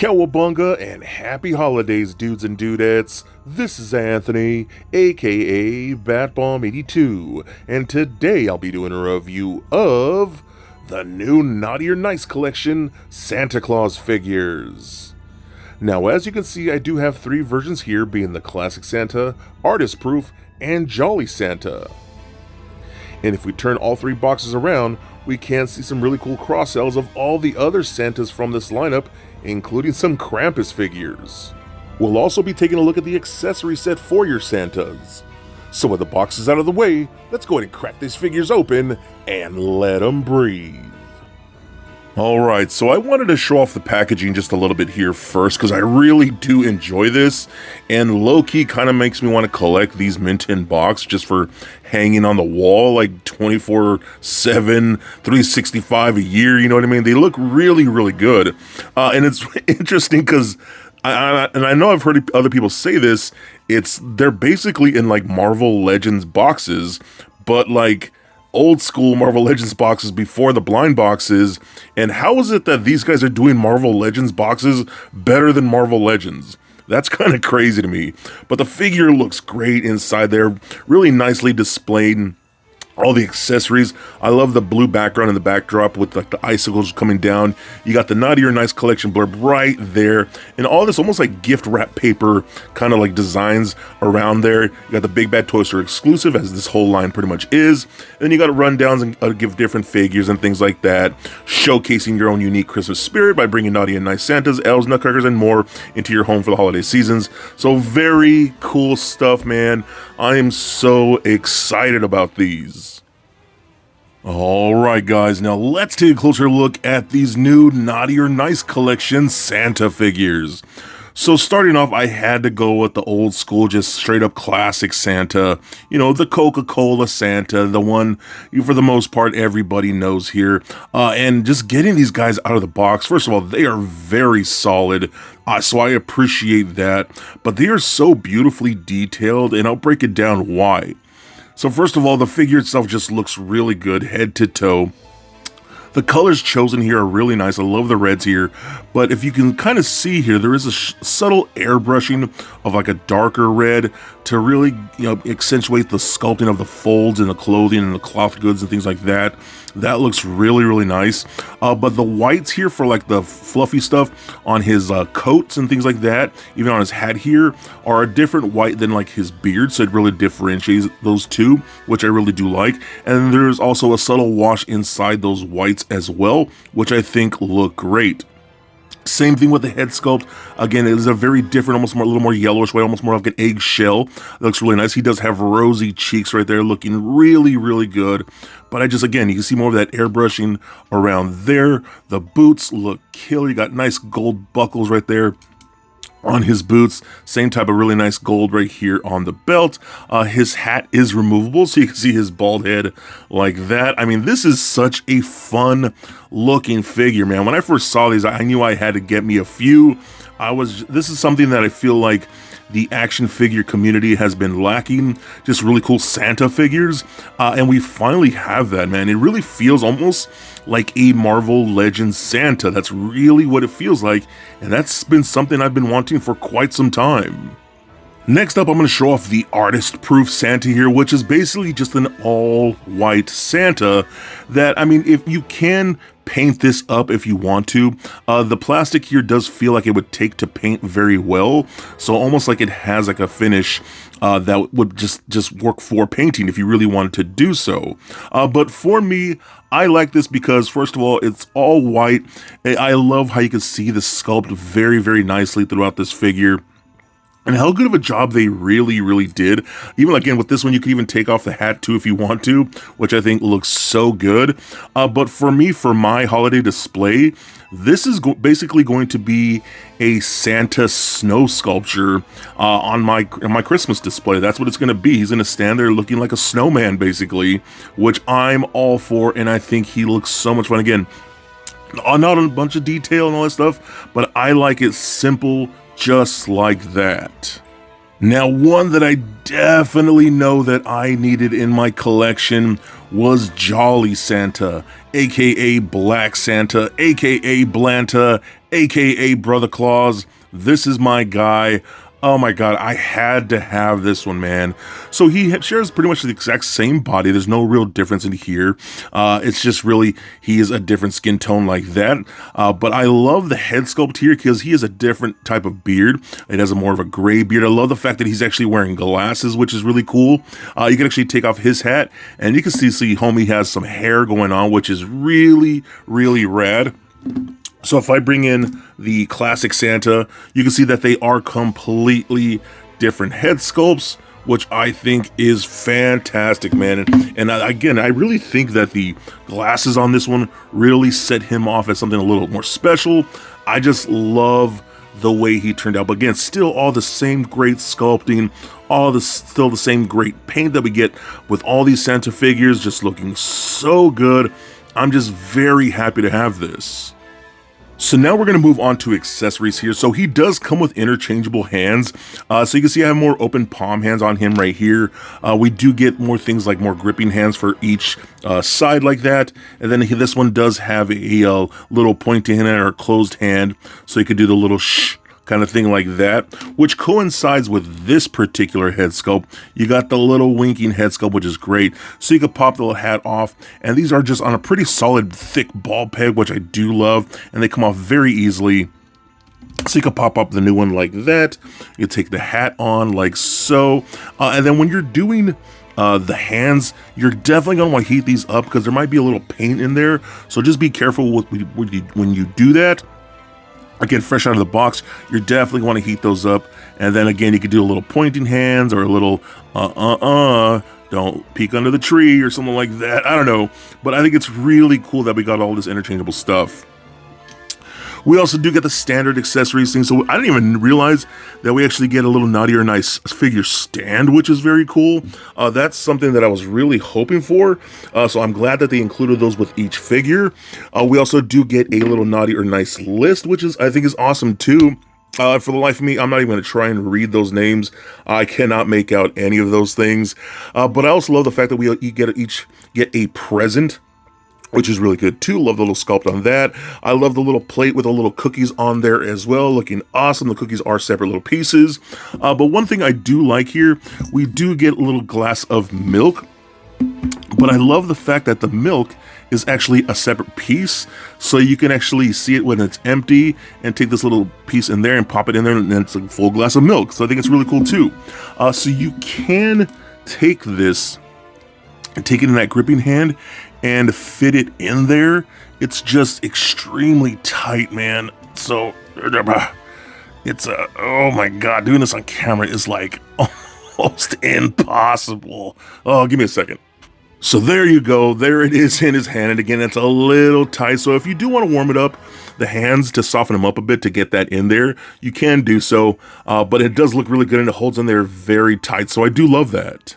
Cowabunga and happy holidays, dudes and dudettes. This is Anthony, aka BatBomb82, and today I'll be doing a review of the new Naughty or Nice collection Santa Claus figures. Now, as you can see, I do have three versions here, being the Classic Santa, Artist Proof, and Jolly Santa. And if we turn all three boxes around, we can see some really cool cross-sells of all the other Santas from this lineup, including some Krampus figures. We'll also be taking a look at the accessory set for your Santas. So with the boxes out of the way, let's go ahead and crack these figures open and let them breathe. Alright, so I wanted to show off the packaging just a little bit here first, because I really do enjoy this, and low-key kind of makes me want to collect these mint in box just for hanging on the wall, like 24/7, 365 a year, you know what I mean? They look really, really good, and it's interesting because I know I've heard other people say this, they're basically in like Marvel Legends boxes, but like old school Marvel Legends boxes before the blind boxes. And how is it that these guys are doing Marvel Legends boxes better than Marvel Legends? That's kind of crazy to me. But the figure looks great inside there, really nicely displayed. All the accessories. I love the blue background and the backdrop with like the icicles coming down. You got the Naughty or Nice collection blurb right there, and all this almost like gift wrap paper kind of like designs around there. You got the Big Bad Toy Store exclusive, as this whole line pretty much is. And then you got rundowns and give different figures and things like that, showcasing your own unique Christmas spirit by bringing Naughty and Nice Santas, elves, nutcrackers, and more into your home for the holiday seasons. So very cool stuff, man. I am so excited about these. Alright guys, now let's take a closer look at these new Naughty or Nice collection Santa figures. So starting off, I had to go with the old school, just straight up classic Santa. You know, the Coca-Cola Santa, the one for the most part everybody knows here. And just getting these guys out of the box, first of all, they are very solid. So I appreciate that. But they are so beautifully detailed, and I'll break it down why. So first of all, the figure itself just looks really good, head to toe. The colors chosen here are really nice. I love the reds here. But if you can kind of see here, there is a subtle airbrushing of like a darker red to really, you know, accentuate the sculpting of the folds and the clothing and the cloth goods and things like that. That looks really, really nice. But the whites here for like the fluffy stuff on his coats and things like that, even on his hat here, are a different white than like his beard. So it really differentiates those two, which I really do like. And there's also a subtle wash inside those whites as well, which I think look great. Same thing with the head sculpt. Again, it is a very different, almost more, a little more yellowish white, almost more like an eggshell. It looks really nice. He does have rosy cheeks right there, looking really, really good. But again, you can see more of that airbrushing around there. The boots look killer. You got nice gold buckles right there on his boots. Same type of really nice gold right here on the belt. His hat is removable, so you can see his bald head like that. I mean, this is such a fun looking figure, man. When I first saw these, I knew I had to get me a few. This is something that I feel like the action figure community has been lacking, just really cool Santa figures, and we finally have that, man. It really feels almost like a Marvel Legends Santa. That's really what it feels like, and that's been something I've been wanting for quite some time. Next up, I'm going to show off the Artist Proof Santa here, which is basically just an all-white Santa that, I mean, if you can paint this up if you want to. The plastic here does feel like it would take to paint very well, so almost like it has like a finish that would just work for painting if you really wanted to do so. But for me, I like this because, first of all, it's all white. I love how you can see the sculpt very, very nicely throughout this figure. And how good of a job they really, really did. Even again, with this one, you can even take off the hat too if you want to, which I think looks so good. But for me, for my holiday display, this is basically going to be a Santa snow sculpture on my Christmas display. That's what it's going to be. He's going to stand there looking like a snowman, basically, which I'm all for, and I think he looks so much fun. Again, not a bunch of detail and all that stuff, but I like it simple, just like that. Now, one that I definitely know that I needed in my collection was Jolly Santa, aka Black Santa, aka Blanta, aka Brother Claus. This is my guy. Oh my god, I had to have this one, man. So he shares pretty much the exact same body. There's no real difference in here. It's just really, he is a different skin tone like that. But I love the head sculpt here because he has a different type of beard. It has a more of a gray beard. I love the fact that he's actually wearing glasses, which is really cool. You can actually take off his hat and you can see homie has some hair going on, which is really, really rad. So if I bring in the classic Santa, you can see that they are completely different head sculpts, which I think is fantastic, man. And again, I really think that the glasses on this one really set him off as something a little more special. I just love the way he turned out. But again, still all the same great sculpting, still the same great paint that we get with all these Santa figures, just looking so good. I'm just very happy to have this. So now we're going to move on to accessories here. So he does come with interchangeable hands. So you can see I have more open palm hands on him right here. We do get more things like more gripping hands for each side like that. And then this one does have a little pointy hand or closed hand. So you could do the little shh kind of thing like that, which coincides with this particular head sculpt. You got the little winking head sculpt, which is great. So you could pop the little hat off, and these are just on a pretty solid thick ball peg, which I do love, and they come off very easily. So you can pop up the new one like that. You take the hat on like so, and then when you're doing the hands, you're definitely going to want to heat these up because there might be a little paint in there. So just be careful when you do that. Again, fresh out of the box, you're definitely want to heat those up. And then again, you could do a little pointing hands or a little don't peek under the tree or something like that. I don't know. But I think it's really cool that we got all this interchangeable stuff. We also do get the standard accessories thing, so I didn't even realize that we actually get a little Nutty or Nice figure stand, which is very cool. That's something that I was really hoping for, so I'm glad that they included those with each figure. We also do get a little Nutty or Nice list, which I think is awesome too. For the life of me, I'm not even going to try and read those names. I cannot make out any of those things. But I also love the fact that we each get a present, which is really good too. Love the little sculpt on that. I love the little plate with the little cookies on there as well, looking awesome. The cookies are separate little pieces. But one thing I do like here, we do get a little glass of milk, but I love the fact that the milk is actually a separate piece, so you can actually see it when it's empty and take this little piece in there and pop it in there, and then it's a full glass of milk. So I think it's really cool too. So you can take this and take it in that gripping hand and fit it in there. It's just extremely tight, man. So it's oh my god, doing this on camera is like almost impossible. Oh, give me a second. So there you go, there it is in his hand, and again, it's a little tight, so if you do want to warm it up, the hands, to soften them up a bit to get that in there, you can do so, but it does look really good and it holds in there very tight, so I do love that.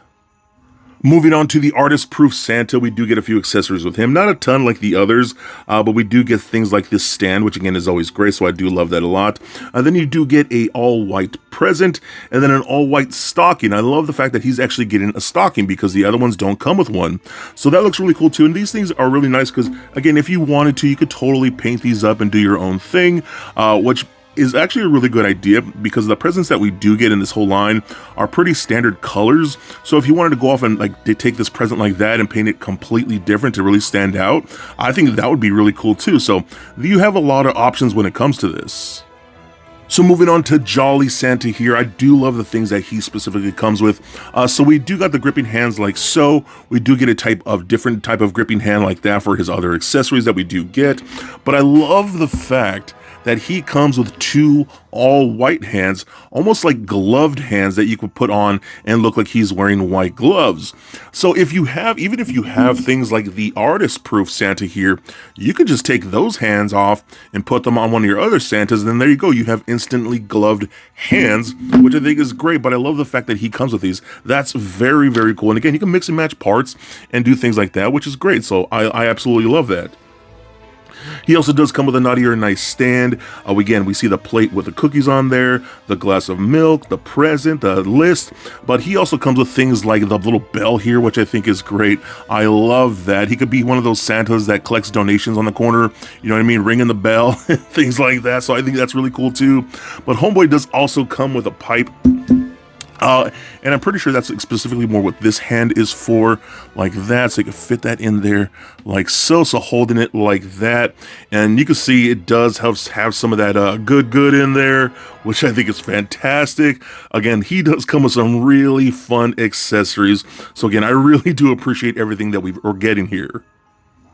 Moving on to the artist-proof Santa, we do get a few accessories with him. Not a ton like the others, but we do get things like this stand, which again is always great, so I do love that a lot. Then you do get a all-white present, and then an all-white stocking. I love the fact that he's actually getting a stocking because the other ones don't come with one. So that looks really cool too, and these things are really nice because, again, if you wanted to, you could totally paint these up and do your own thing, which is actually a really good idea because the presents that we do get in this whole line are pretty standard colors. So if you wanted to go off and take this present like that and paint it completely different to really stand out, I think that would be really cool too. So you have a lot of options when it comes to this. So moving on to Jolly Santa here, I do love the things that he specifically comes with. So we do got the gripping hands like so. We do get a different type of gripping hand like that for his other accessories that we do get. But I love the fact that he comes with two all-white hands, almost like gloved hands that you could put on and look like he's wearing white gloves. So even if you have things like the artist-proof Santa here, you could just take those hands off and put them on one of your other Santas, and then there you go, you have instantly gloved hands, which I think is great, but I love the fact that he comes with these. That's very, very cool. And again, he can mix and match parts and do things like that, which is great, so I absolutely love that. He also does come with a Nutty or Nice stand. Again, we see the plate with the cookies on there, the glass of milk, the present, the list, but he also comes with things like the little bell here, which I think is great. I love that. He could be one of those Santas that collects donations on the corner, you know what I mean, ringing the bell, things like that, so I think that's really cool too. But Homeboy does also come with a pipe. And I'm pretty sure that's specifically more what this hand is for, like that, so you can fit that in there like so, holding it like that, and you can see it does have some of that good in there, which I think is fantastic. Again, he does come with some really fun accessories, so again, I really do appreciate everything that we're getting here.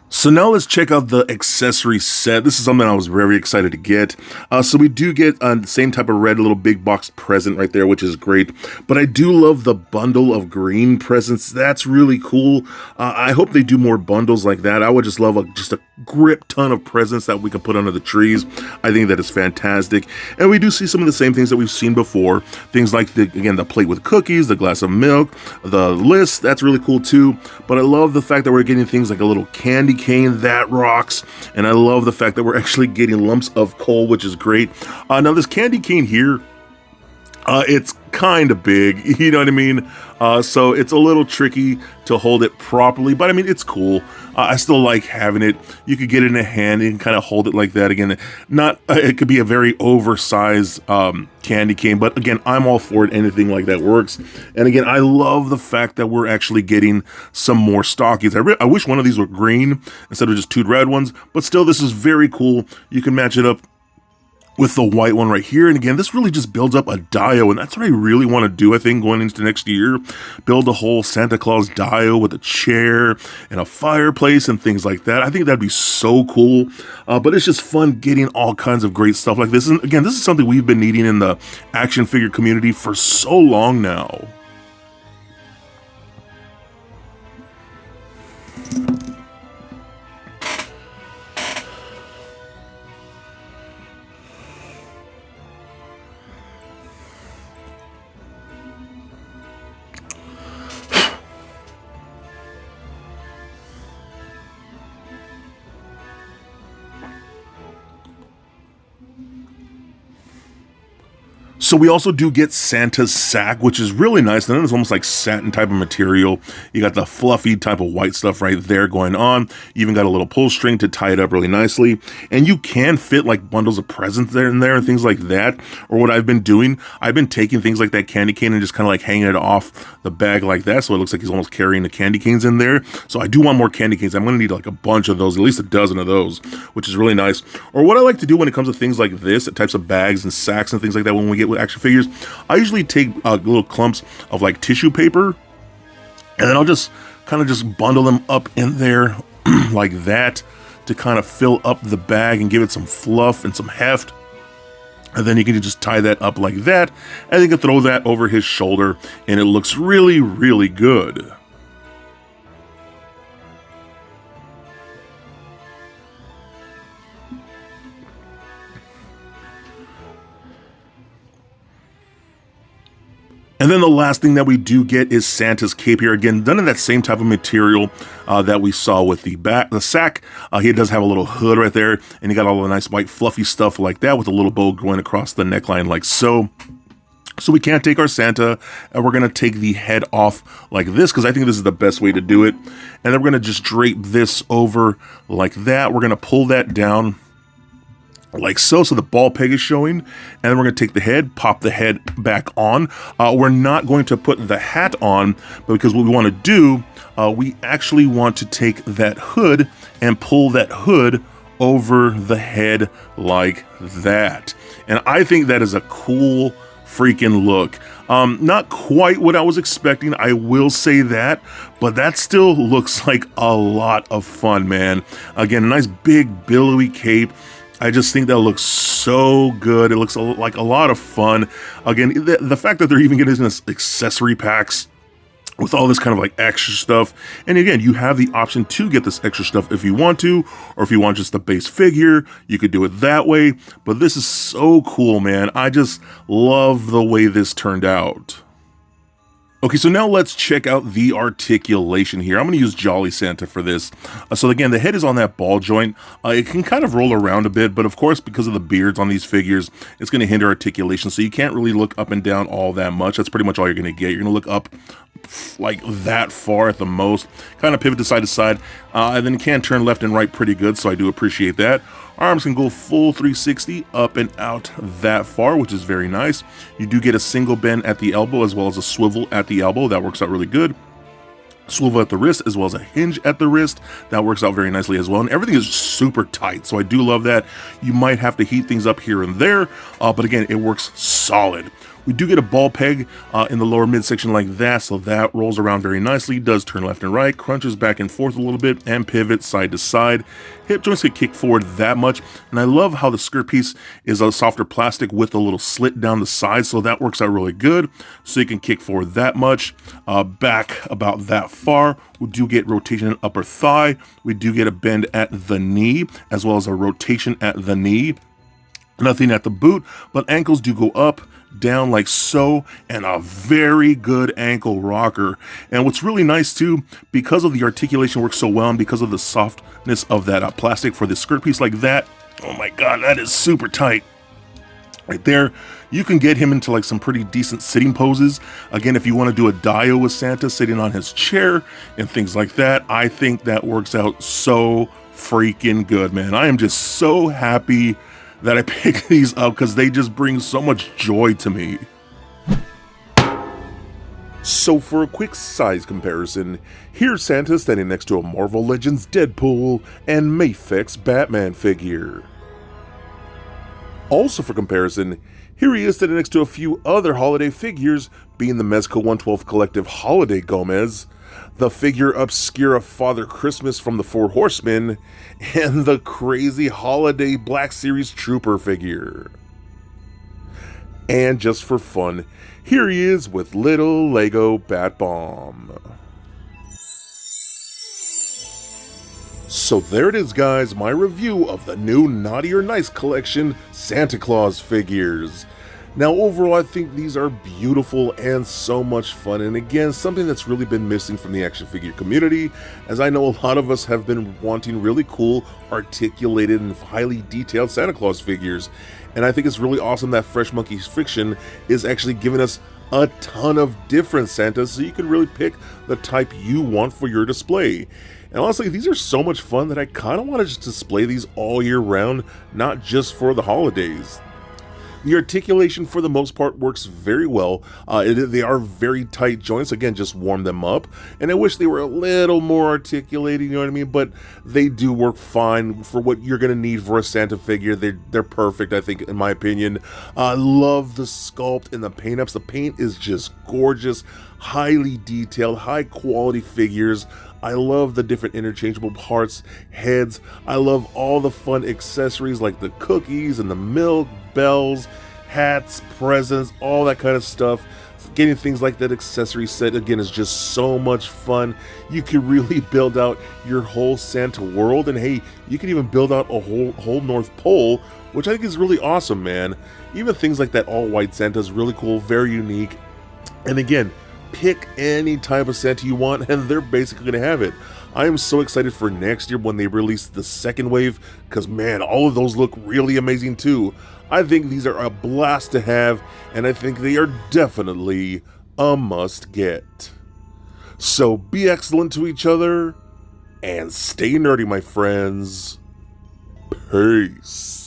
So now let's check out the accessory set. This is something I was very excited to get. So we do get the same type of red little big box present right there, which is great. But I do love the bundle of green presents. That's really cool. I hope they do more bundles like that. I would just love just a grip ton of presents that we can put under the trees. I think that is fantastic. And we do see some of the same things that we've seen before. Things like, again, the plate with cookies, the glass of milk, the list. That's really cool too. But I love the fact that we're getting things like a little candy cane, that rocks, and I love the fact that we're actually getting lumps of coal, which is great. Now this candy cane here, it's kind of big, you know what I mean? So it's a little tricky to hold it properly, but I mean, it's cool. I still like having it. You could get it in a hand and kind of hold it like that. Again, it could be a very oversized candy cane, but again, I'm all for it. Anything like that works. And again, I love the fact that we're actually getting some more stockies. I wish one of these were green instead of just two red ones, but still, this is very cool. You can match it up with the white one right here. And again, this really just builds up a dio, and that's what I really want to do, I think, going into next year. Build a whole Santa Claus dio with a chair and a fireplace and things like that. I think that'd be so cool. But it's just fun getting all kinds of great stuff like this. And again, this is something we've been needing in the action figure community for so long now. So we also do get Santa's sack, which is really nice. And then it's almost like satin type of material. You got the fluffy type of white stuff right there going on. You even got a little pull string to tie it up really nicely. And you can fit like bundles of presents there and things like that. Or what I've been doing, I've been taking things like that candy cane and just kind of like hanging it off the bag like that. So it looks like he's almost carrying the candy canes in there. So I do want more candy canes. I'm going to need like a bunch of those, at least a dozen of those, which is really nice. Or what I like to do when it comes to things like this, types of bags and sacks and things like that, when we get with action figures, I usually take little clumps of like tissue paper, and then I'll just kind of just bundle them up in there like that to kind of fill up the bag and give it some fluff and some heft. And then you can just tie that up like that, and you can throw that over his shoulder, and it looks really, really good. And then the last thing that we do get is Santa's cape here. Again, done in that same type of material that we saw with the sack. He does have a little hood right there, and he got all the nice white fluffy stuff like that with a little bow going across the neckline like so. So we can't take our Santa, and we're going to take the head off like this, because I think this is the best way to do it. And then we're going to just drape this over like that. We're going to pull that down like so the ball peg is showing, and then we're going to take the head, pop the head back on. We're not going to put the hat on, but because what we want to do, we actually want to take that hood and pull that hood over the head like that. And I think that is a cool freaking look. Not quite what I was expecting, I will say that, but that still looks like a lot of fun, man. Again, a nice big billowy cape. I just think that looks so good. It looks like a lot of fun. Again, the fact that they're even getting this accessory packs with all this kind of like extra stuff. And again, you have the option to get this extra stuff if you want to, or if you want just the base figure, you could do it that way. But this is so cool, man. I just love the way this turned out. Okay, so now let's check out the articulation here. I'm going to use Jolly Santa for this. So again, the head is on that ball joint. It can kind of roll around a bit, but of course, because of the beards on these figures, it's going to hinder articulation. So you can't really look up and down all that much. That's pretty much all you're going to get. You're going to look up like that far at the most, kind of pivot to side, and then you can turn left and right pretty good, so I do appreciate that. Arms can go full 360 up and out that far, which is very nice. You do get a single bend at the elbow as well as a swivel at the elbow. That works out really good. Swivel at the wrist as well as a hinge at the wrist. That works out very nicely as well, and everything is super tight, so I do love that. You might have to heat things up here and there, but again, it works solid. We do get a ball peg in the lower midsection like that, so that rolls around very nicely, does turn left and right, crunches back and forth a little bit, and pivots side to side. Hip joints can kick forward that much, and I love how the skirt piece is a softer plastic with a little slit down the side, so that works out really good. So you can kick forward that much, back about that far. We do get rotation in upper thigh. We do get a bend at the knee, as well as a rotation at the knee. Nothing at the boot, but ankles do go up, down like so, and a very good ankle rocker. And what's really nice too, because of the articulation works so well and because of the softness of that plastic for the skirt piece like that, oh my god, that is super tight right there. You can get him into like some pretty decent sitting poses. Again, if you want to do a Dio with Santa sitting on his chair and things like that, I think that works out so freaking good, man. I am just so happy that I picked these up because they just bring so much joy to me. So for a quick size comparison, here's Santa standing next to a Marvel Legends Deadpool and Mafex Batman figure. Also for comparison, here he is standing next to a few other holiday figures, being the Mezco 112 Collective Holiday Gomez, the figure Obscura Father Christmas from the Four Horsemen, and the crazy holiday Black Series Trooper figure. And just for fun, here he is with little Lego Bat Bomb. So there it is, guys, my review of the new Naughty or Nice collection Santa Claus figures. Now overall, I think these are beautiful and so much fun, and again, something that's really been missing from the action figure community, as I know a lot of us have been wanting really cool, articulated, and highly detailed Santa Claus figures, and I think it's really awesome that Fresh Monkeys Fiction is actually giving us a ton of different Santas, so you can really pick the type you want for your display. And honestly, these are so much fun that I kind of want to just display these all year round, not just for the holidays. The articulation for the most part works very well. They are very tight joints. Again, just warm them up. And I wish they were a little more articulated, you know what I mean? But they do work fine for what you're going to need for a Santa figure. They're perfect, I think, in my opinion. I love the sculpt and the paint ups. The paint is just gorgeous, highly detailed, high quality figures. I love the different interchangeable parts, heads. I love all the fun accessories like the cookies and the milk, bells, hats, presents, all that kind of stuff. Getting things like that accessory set, again, is just so much fun. You can really build out your whole Santa world, and hey, you can even build out a whole North Pole, which I think is really awesome, man. Even things like that all-white Santa is really cool, very unique. And again, pick any type of Santa you want, and they're basically going to have it. I am so excited for next year when they release the second wave, because man, all of those look really amazing too. I think these are a blast to have, and I think they are definitely a must get. So be excellent to each other, and stay nerdy, my friends. Peace.